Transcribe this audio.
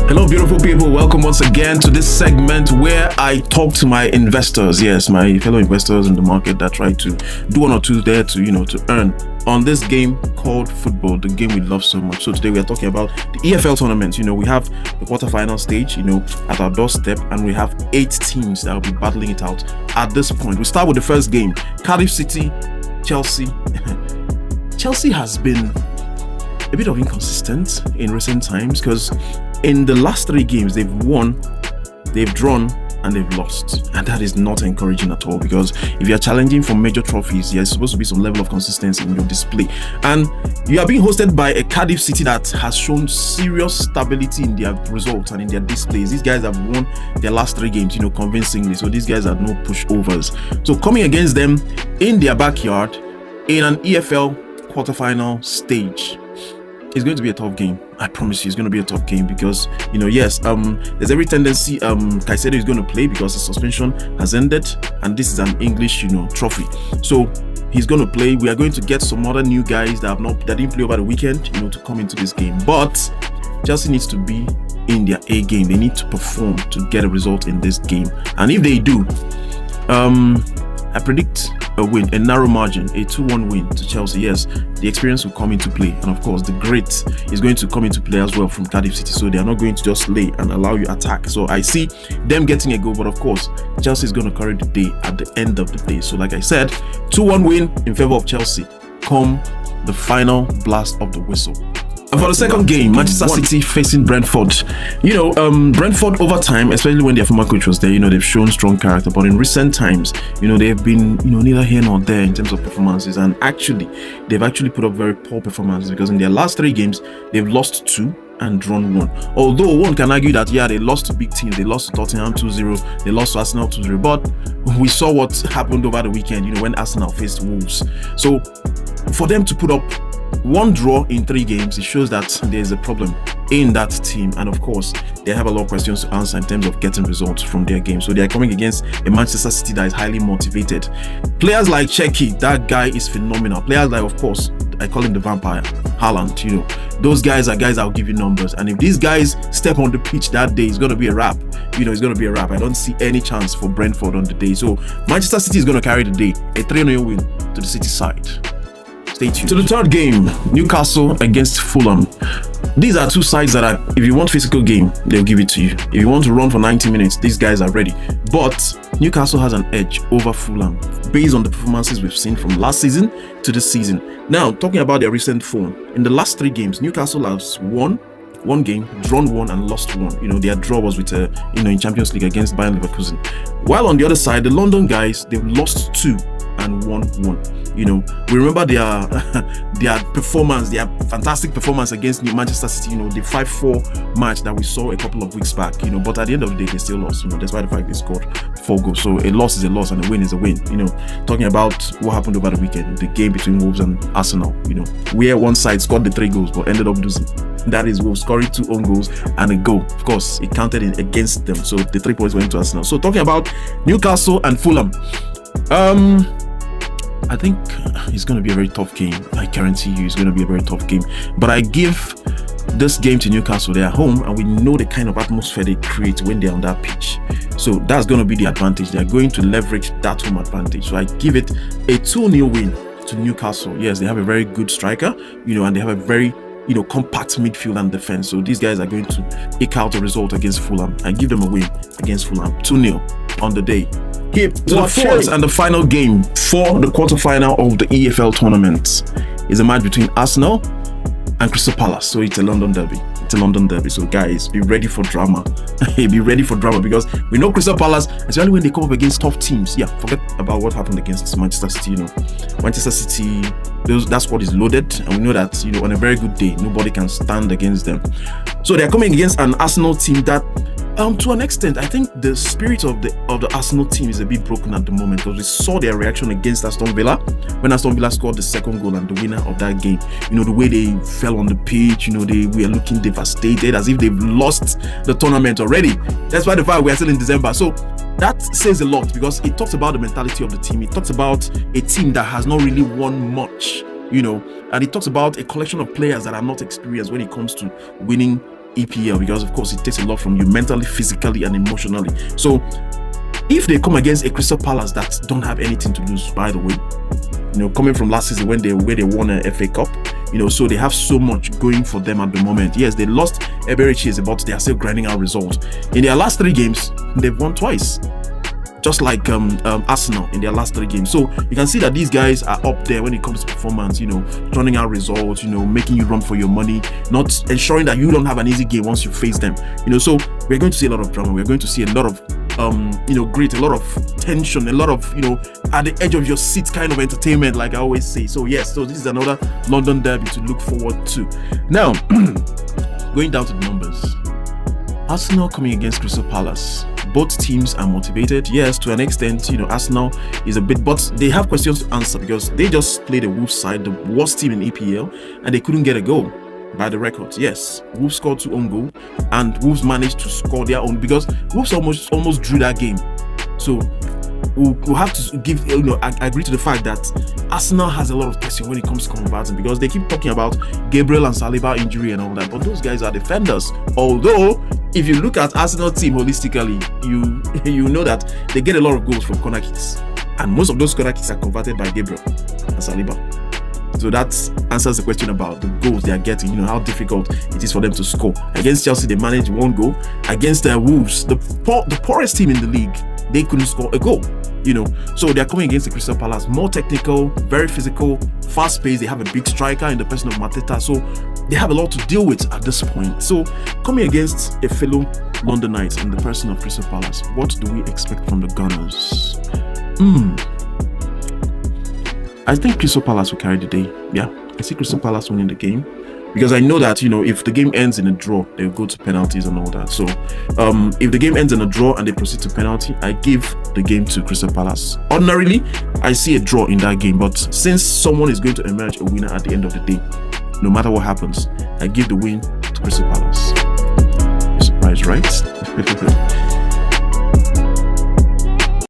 Hello, beautiful people. Welcome once again to this segment where I talk to my investors. Yes, my fellow investors in the market that try to do one or two there to earn on this game called football, the game we love so much. So today we are talking about the EFL tournament. We have the quarterfinal stage, at our doorstep, and we have 8 teams that will be battling it out at this point. We start with the first game, Cardiff City, Chelsea. Chelsea has been a bit of inconsistent in recent times because in the last 3 games they've won, they've drawn, and they've lost, and that is not encouraging at all, because if you're challenging for major trophies, there's supposed to be some level of consistency in your display, and you are being hosted by a Cardiff City that has shown serious stability in their results and in their displays. These guys have won their last 3 games convincingly, so these guys are no pushovers. So coming against them in their backyard in an EFL quarterfinal stage, it's going to be a tough game. I promise you, it's going to be a tough game because, there's every tendency Caicedo is going to play because his suspension has ended, and this is an English, trophy. So he's going to play. We are going to get some other new guys that didn't play over the weekend, to come into this game. But Chelsea needs to be in their A game. They need to perform to get a result in this game. And if they do, I predict a win, a narrow margin, a 2-1 win to Chelsea. Yes, the experience will come into play, and of course the grit is going to come into play as well from Cardiff City, so they are not going to just lay and allow you attack. So I see them getting a goal, but of course Chelsea is going to carry the day at the end of the day. So like I said, 2-1 win in favor of Chelsea come the final blast of the whistle. And for the second game, Manchester City facing Brentford. Brentford over time, especially when their former coach was there, they've shown strong character. But in recent times, they've been, neither here nor there in terms of performances. And they've actually put up very poor performances because in their last 3 games, they've lost 2 and drawn 1. Although one can argue that, they lost to big teams. They lost to Tottenham 2-0. They lost to Arsenal 2-0. But we saw what happened over the weekend, when Arsenal faced Wolves. So for them to put up 1 draw in 3 games, it shows that there's a problem in that team, and of course they have a lot of questions to answer in terms of getting results from their game. So they are coming against a Manchester City that is highly motivated. Players like Checky, that guy is phenomenal. Players like, of course, I call him the vampire, Haaland. Those guys are guys that will give you numbers, and if these guys step on the pitch that day, it's going to be a wrap. It's going to be a wrap. I don't see any chance for Brentford on the day. So Manchester City is going to carry the day, a 3-0 win to the City side. Stay tuned. To the third game, Newcastle against Fulham. These are 2 sides that are, if you want physical game, they'll give it to you. If you want to run for 90 minutes, these guys are ready. But Newcastle has an edge over Fulham based on the performances we've seen from last season to this season. Now, talking about their recent form, in the last 3 games, Newcastle has won 1 game, drawn 1, and lost 1. Their draw was with in Champions League against Bayern Leverkusen. While on the other side, the London guys, they've lost 2 and won 1. We remember their performance, their fantastic performance against Manchester City, the 5-4 match that we saw a couple of weeks back, but at the end of the day, they still lost, despite the fact they scored 4 goals. So a loss is a loss and a win is a win. Talking about what happened over the weekend, the game between Wolves and Arsenal, where one side scored the 3 goals but ended up losing. That is Wolves scoring 2 own goals and a goal. Of course, it counted against them, so the 3 points went to Arsenal. So talking about Newcastle and Fulham, I think it's going to be a very tough game. I guarantee you it's going to be a very tough game. But I give this game to Newcastle. They're home, and we know the kind of atmosphere they create when they're on that pitch. So that's going to be the advantage. They're going to leverage that home advantage. So I give it a 2-0 win to Newcastle. Yes, they have a very good striker, and they have a very compact midfield and defense. So these guys are going to eke out a result against Fulham. I give them a win against Fulham, 2-0 on the day. To the fourth and the final game for the quarterfinal of the EFL tournament is a match between Arsenal and Crystal Palace. So it's a London derby. So guys, be ready for drama. Be ready for drama because we know Crystal Palace, especially when they come up against tough teams. Yeah, forget about what happened against Manchester City. Manchester City, that squad is loaded, and we know that on a very good day, nobody can stand against them. So they're coming against an Arsenal team that to an extent, I think the spirit of the Arsenal team is a bit broken at the moment because we saw their reaction against Aston Villa when Aston Villa scored the 2nd goal and the winner of that game. The way they fell on the pitch, they were looking devastated as if they've lost the tournament already. That's why the fact we are still in December. So that says a lot because it talks about the mentality of the team. It talks about a team that has not really won much, and it talks about a collection of players that are not experienced when it comes to winning EPL, because of course it takes a lot from you mentally, physically, and emotionally. So if they come against a Crystal Palace that don't have anything to lose, by the way, coming from last season where they won a FA Cup, so they have so much going for them at the moment. Yes, they lost Eberechi, but they are still grinding out results. In their last 3 games, they've won twice, just like Arsenal in their last 3 games. So you can see that these guys are up there when it comes to performance, turning out results, making you run for your money, not ensuring that you don't have an easy game once you face them. So we're going to see a lot of drama. We're going to see a lot of a lot of tension, a lot of at the edge of your seat kind of entertainment, like I always say. So yes, so this is another London derby to look forward to. Now, going down to the numbers, Arsenal coming against Crystal Palace. Both teams are motivated. Yes, to an extent, Arsenal is a bit, but they have questions to answer because they just played the Wolves side, the worst team in EPL, and they couldn't get a goal. By the records, yes, Wolves scored 2 own goals, and Wolves managed to score their own because Wolves almost drew that game. So we'll have to give, agree to the fact that Arsenal has a lot of question when it comes to converting, because they keep talking about Gabriel and Saliba injury and all that, but those guys are defenders. Although, if you look at Arsenal team holistically, you know that they get a lot of goals from corner kicks, and most of those corner kicks are converted by Gabriel and Saliba. So that answers the question about the goals they are getting, how difficult it is for them to score. Against Chelsea, they managed 1 goal. Against the Wolves, the poorest team in the league, they couldn't score a goal. So they're coming against the Crystal Palace, more technical, very physical, fast-paced. They have a big striker in the person of Mateta, so they have a lot to deal with at this point. So coming against a fellow Londonite in the person of Crystal Palace, what do we expect from the Gunners? I think Crystal Palace will carry the day. Yeah, I see Crystal Palace winning the game, because I know that if the game ends in a draw, they'll go to penalties and all that. So if the game ends in a draw and they proceed to penalty, I give the game to Crystal Palace. Ordinarily, I see a draw in that game, but since someone is going to emerge a winner at the end of the day, no matter what happens, I give the win to Crystal Palace. Surprise, right?